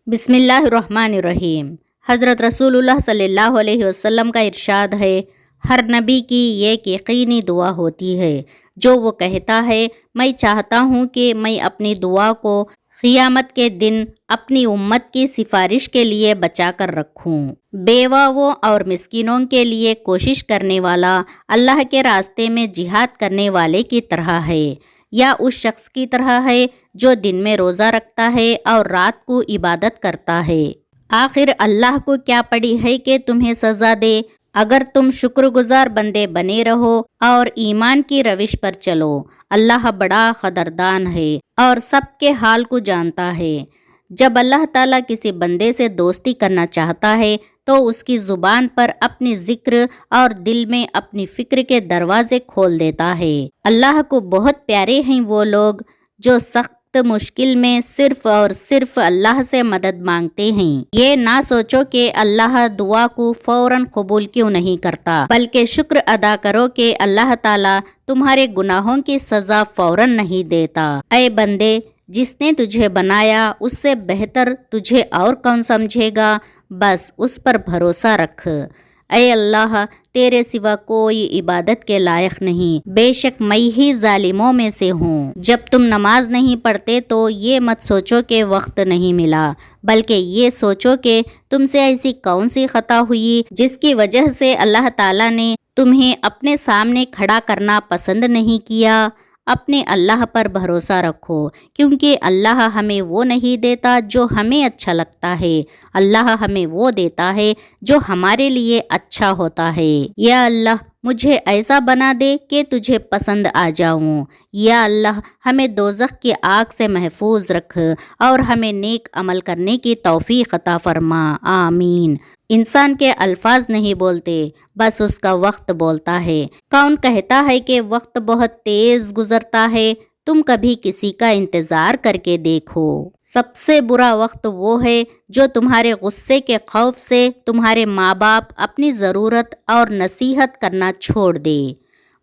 بسم اللہ الرحمن الرحیم۔ حضرت رسول اللہ صلی اللہ علیہ وسلم کا ارشاد ہے، ہر نبی کی یہ ایک یقینی دعا ہوتی ہے جو وہ کہتا ہے، میں چاہتا ہوں کہ میں اپنی دعا کو قیامت کے دن اپنی امت کی سفارش کے لیے بچا کر رکھوں۔ بیواؤں اور مسکینوں کے لیے کوشش کرنے والا اللہ کے راستے میں جہاد کرنے والے کی طرح ہے، یا اس شخص کی طرح ہے جو دن میں روزہ رکھتا ہے اور رات کو عبادت کرتا ہے۔ آخر اللہ کو کیا پڑی ہے کہ تمہیں سزا دے؟ اگر تم شکر گزار بندے بنے رہو اور ایمان کی روش پر چلو، اللہ بڑا قدردان ہے اور سب کے حال کو جانتا ہے۔ جب اللہ تعالیٰ کسی بندے سے دوستی کرنا چاہتا ہے تو اس کی زبان پر اپنی ذکر اور دل میں اپنی فکر کے دروازے کھول دیتا ہے۔ اللہ کو بہت پیارے ہیں وہ لوگ جو سخت مشکل میں صرف اور صرف اللہ سے مدد مانگتے ہیں۔ یہ نہ سوچو کہ اللہ دعا کو فوراً قبول کیوں نہیں کرتا، بلکہ شکر ادا کرو کہ اللہ تعالیٰ تمہارے گناہوں کی سزا فوراً نہیں دیتا۔ اے بندے، جس نے تجھے بنایا اس سے بہتر تجھے اور کون سمجھے گا؟ بس اس پر بھروسہ رکھ۔ اے اللہ، تیرے سوا کوئی عبادت کے لائق نہیں، بے شک میں ہی ظالموں میں سے ہوں۔ جب تم نماز نہیں پڑھتے تو یہ مت سوچو کہ وقت نہیں ملا، بلکہ یہ سوچو کہ تم سے ایسی کون سی خطا ہوئی جس کی وجہ سے اللہ تعالیٰ نے تمہیں اپنے سامنے کھڑا کرنا پسند نہیں کیا۔ اپنے اللہ پر بھروسہ رکھو، کیونکہ اللہ ہمیں وہ نہیں دیتا جو ہمیں اچھا لگتا ہے، اللہ ہمیں وہ دیتا ہے جو ہمارے لیے اچھا ہوتا ہے۔ یا اللہ، مجھے ایسا بنا دے کہ تجھے پسند آ جاؤں۔ یا اللہ، ہمیں دوزخ کی آگ سے محفوظ رکھ اور ہمیں نیک عمل کرنے کی توفیق عطا فرما، آمین۔ انسان کے الفاظ نہیں بولتے، بس اس کا وقت بولتا ہے۔ کون کہتا ہے کہ وقت بہت تیز گزرتا ہے؟ تم کبھی کسی کا انتظار کر کے دیکھو۔ سب سے برا وقت وہ ہے جو تمہارے غصے کے خوف سے تمہارے ماں باپ اپنی ضرورت اور نصیحت کرنا چھوڑ دے۔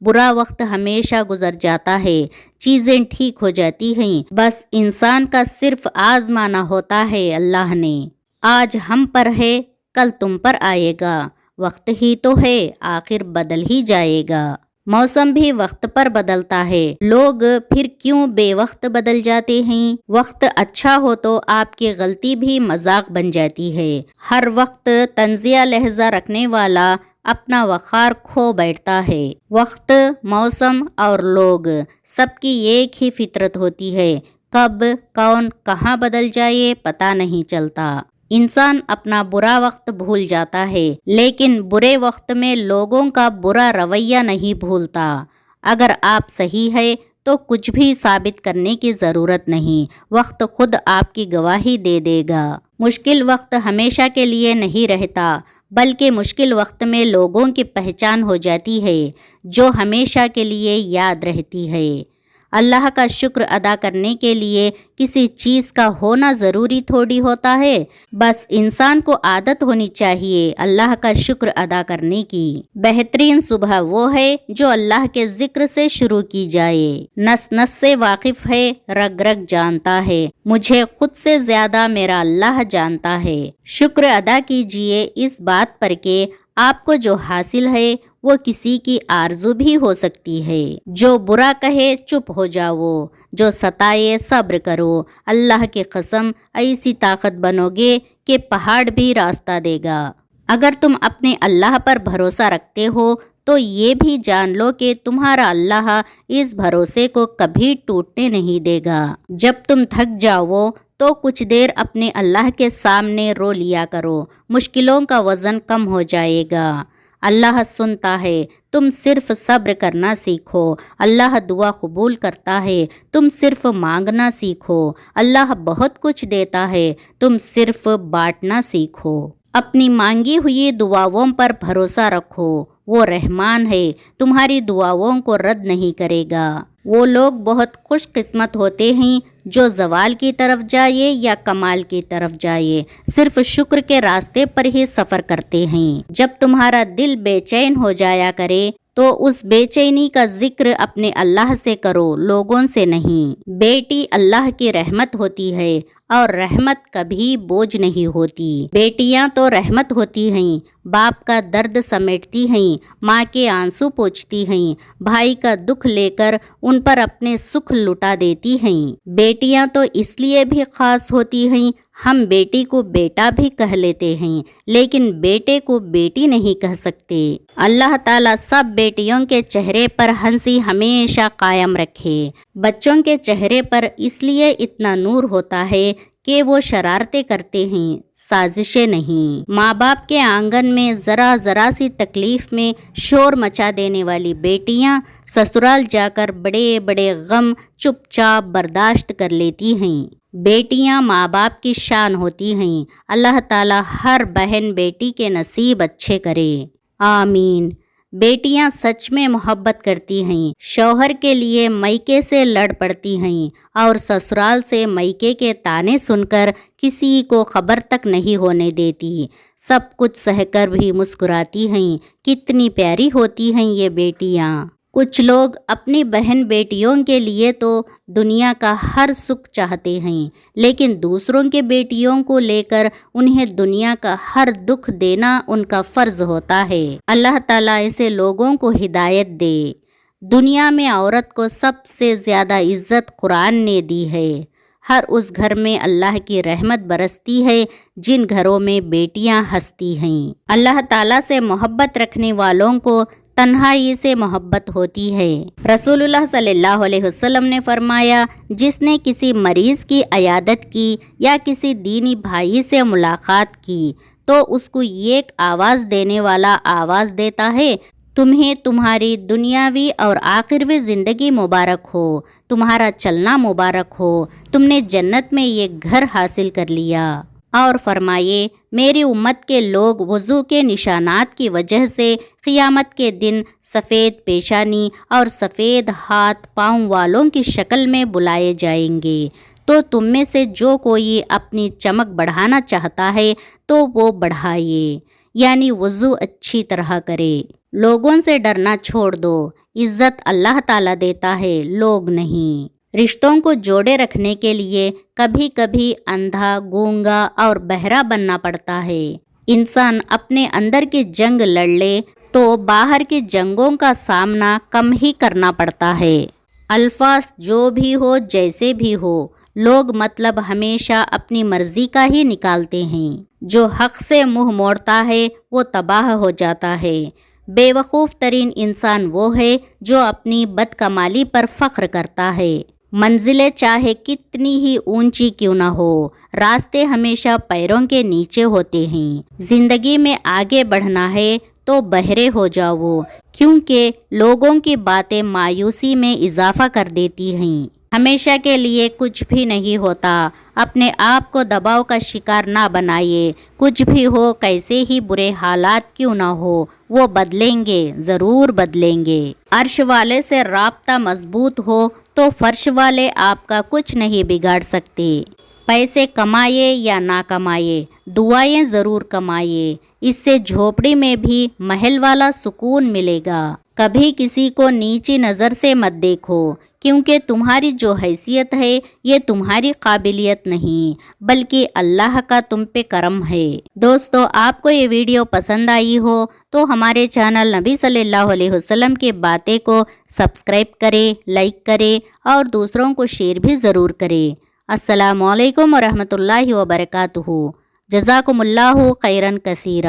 برا وقت ہمیشہ گزر جاتا ہے، چیزیں ٹھیک ہو جاتی ہیں، بس انسان کا صرف آزمانا ہوتا ہے اللہ نے۔ آج ہم پر ہے، کل تم پر آئے گا، وقت ہی تو ہے، آخر بدل ہی جائے گا۔ موسم بھی وقت پر بدلتا ہے، لوگ پھر کیوں بے وقت بدل جاتے ہیں؟ وقت اچھا ہو تو آپ کی غلطی بھی مذاق بن جاتی ہے۔ ہر وقت طنزیہ لہجہ رکھنے والا اپنا وقار کھو بیٹھتا ہے۔ وقت، موسم اور لوگ سب کی ایک ہی فطرت ہوتی ہے، کب کون کہاں بدل جائے پتہ نہیں چلتا۔ انسان اپنا برا وقت بھول جاتا ہے، لیکن برے وقت میں لوگوں کا برا رویہ نہیں بھولتا۔ اگر آپ صحیح ہے تو کچھ بھی ثابت کرنے کی ضرورت نہیں، وقت خود آپ کی گواہی دے دے گا۔ مشکل وقت ہمیشہ کے لیے نہیں رہتا، بلکہ مشکل وقت میں لوگوں کی پہچان ہو جاتی ہے جو ہمیشہ کے لیے یاد رہتی ہے۔ اللہ کا شکر ادا کرنے کے لیے کسی چیز کا ہونا ضروری تھوڑی ہوتا ہے، بس انسان کو عادت ہونی چاہیے اللہ کا شکر ادا کرنے کی۔ بہترین صبح وہ ہے جو اللہ کے ذکر سے شروع کی جائے۔ نس نس سے واقف ہے، رگ رگ جانتا ہے، مجھے خود سے زیادہ میرا اللہ جانتا ہے۔ شکر ادا کیجئے اس بات پر کہ آپ کو جو حاصل ہے وہ کسی کی آرزو بھی ہو سکتی ہے۔ جو برا کہے چپ ہو جاؤ، جو ستائے صبر کرو۔ اللہ کی قسم، ایسی طاقت بنو گے کہ پہاڑ بھی راستہ دے گا۔ اگر تم اپنے اللہ پر بھروسہ رکھتے ہو تو یہ بھی جان لو کہ تمہارا اللہ اس بھروسے کو کبھی ٹوٹنے نہیں دے گا۔ جب تم تھک جاؤ تو کچھ دیر اپنے اللہ کے سامنے رو لیا کرو، مشکلوں کا وزن کم ہو جائے گا۔ اللہ سنتا ہے، تم صرف صبر کرنا سیکھو۔ اللہ دعا قبول کرتا ہے، تم صرف مانگنا سیکھو۔ اللہ بہت کچھ دیتا ہے، تم صرف بانٹنا سیکھو۔ اپنی مانگی ہوئی دعاؤں پر بھروسہ رکھو، وہ رحمان ہے، تمہاری دعاؤں کو رد نہیں کرے گا۔ وہ لوگ بہت خوش قسمت ہوتے ہیں جو زوال کی طرف جائے یا کمال کی طرف جائے، صرف شکر کے راستے پر ہی سفر کرتے ہیں۔ جب تمہارا دل بے چین ہو جایا کرے تو اس بے چینی کا ذکر اپنے اللہ سے کرو، لوگوں سے نہیں۔ بیٹی اللہ کی رحمت ہوتی ہے اور رحمت کبھی بوجھ نہیں ہوتی۔ بیٹیاں تو رحمت ہوتی ہیں، باپ کا درد سمیٹتی ہیں، ماں کے آنسو پوچھتی ہیں، بھائی کا دکھ لے کر ان پر اپنے سکھ لٹا دیتی ہیں۔ بیٹیاں تو اس لیے بھی خاص ہوتی ہیں، ہم بیٹی کو بیٹا بھی کہہ لیتے ہیں لیکن بیٹے کو بیٹی نہیں کہہ سکتے۔ اللہ تعالیٰ سب بیٹیوں کے چہرے پر ہنسی ہمیشہ قائم رکھے۔ بچوں کے چہرے پر اس لیے اتنا نور ہوتا ہے کہ وہ شرارتیں کرتے ہیں، سازشیں نہیں۔ ماں باپ کے آنگن میں ذرا سی تکلیف میں شور مچا دینے والی بیٹیاں سسرال جا کر بڑے بڑے غم چپ چاپ برداشت کر لیتی ہیں۔ بیٹیاں ماں باپ کی شان ہوتی ہیں۔ اللہ تعالیٰ ہر بہن بیٹی کے نصیب اچھے کرے، آمین۔ بیٹیاں سچ میں محبت کرتی ہیں، شوہر کے لیے میکے سے لڑ پڑتی ہیں اور سسرال سے میکے کے تانے سن کر کسی کو خبر تک نہیں ہونے دیتی، سب کچھ سہ کر بھی مسکراتی ہیں۔ کتنی پیاری ہوتی ہیں یہ بیٹیاں۔ کچھ لوگ اپنی بہن بیٹیوں کے لیے تو دنیا کا ہر سکھ چاہتے ہیں لیکن دوسروں کے بیٹیوں کو لے کر انہیں دنیا کا ہر دکھ دینا ان کا فرض ہوتا ہے۔ اللہ تعالیٰ ایسے لوگوں کو ہدایت دے۔ دنیا میں عورت کو سب سے زیادہ عزت قرآن نے دی ہے۔ ہر اس گھر میں اللہ کی رحمت برستی ہے جن گھروں میں بیٹیاں ہنستی ہیں۔ اللہ تعالیٰ سے محبت رکھنے والوں کو تنہائی سے محبت ہوتی ہے۔ رسول اللہ صلی اللہ علیہ وسلم نے فرمایا، جس نے کسی مریض کی عیادت کی یا کسی دینی بھائی سے ملاقات کی تو اس کو ایک آواز دینے والا آواز دیتا ہے، تمہیں تمہاری دنیاوی اور آخروی زندگی مبارک ہو، تمہارا چلنا مبارک ہو، تم نے جنت میں یہ گھر حاصل کر لیا۔ اور فرمائے، میری امت کے لوگ وضو کے نشانات کی وجہ سے قیامت کے دن سفید پیشانی اور سفید ہاتھ پاؤں والوں کی شکل میں بلائے جائیں گے۔ تو تم میں سے جو کوئی اپنی چمک بڑھانا چاہتا ہے تو وہ بڑھائے، یعنی وضو اچھی طرح کرے۔ لوگوں سے ڈرنا چھوڑ دو، عزت اللہ تعالیٰ دیتا ہے، لوگ نہیں۔ رشتوں کو جوڑے رکھنے کے لیے کبھی کبھی اندھا، گونگا اور بہرا بننا پڑتا ہے۔ انسان اپنے اندر کی جنگ لڑ لے تو باہر کی جنگوں کا سامنا کم ہی کرنا پڑتا ہے۔ الفاظ جو بھی ہو، جیسے بھی ہو، لوگ مطلب ہمیشہ اپنی مرضی کا ہی نکالتے ہیں۔ جو حق سے منہ موڑتا ہے وہ تباہ ہو جاتا ہے۔ بے وقوف ترین انسان وہ ہے جو اپنی بدکمالی پر فخر کرتا ہے۔ منزلیں چاہے کتنی ہی اونچی کیوں نہ ہو، راستے ہمیشہ پیروں کے نیچے ہوتے ہیں۔ زندگی میں آگے بڑھنا ہے تو بہرے ہو جاؤ، کیونکہ لوگوں کی باتیں مایوسی میں اضافہ کر دیتی ہیں۔ ہمیشہ کے لیے کچھ بھی نہیں ہوتا، اپنے آپ کو دباؤ کا شکار نہ بنائیے۔ کچھ بھی ہو، کیسے ہی برے حالات کیوں نہ ہو، وہ بدلیں گے، ضرور بدلیں گے۔ عرش والے سے رابطہ مضبوط ہو تو فرش والے آپ کا کچھ نہیں بگاڑ سکتے۔ پیسے کمائے یا نہ کمائے، دعائیں ضرور کمائے، اس سے جھوپڑی میں بھی محل والا سکون ملے گا۔ کبھی کسی کو نیچی نظر سے مت دیکھو، کیونکہ تمہاری جو حیثیت ہے یہ تمہاری قابلیت نہیں بلکہ اللہ کا تم پہ کرم ہے۔ دوستو، آپ کو یہ ویڈیو پسند آئی ہو تو ہمارے چینل نبی صلی اللہ علیہ وسلم کی باتیں کو سبسکرائب کریں، لائک کریں اور دوسروں کو شیئر بھی ضرور کریں۔ السلام علیکم ورحمۃ اللہ وبرکاتہ۔ جزاکم اللہ خیرا کثیرا۔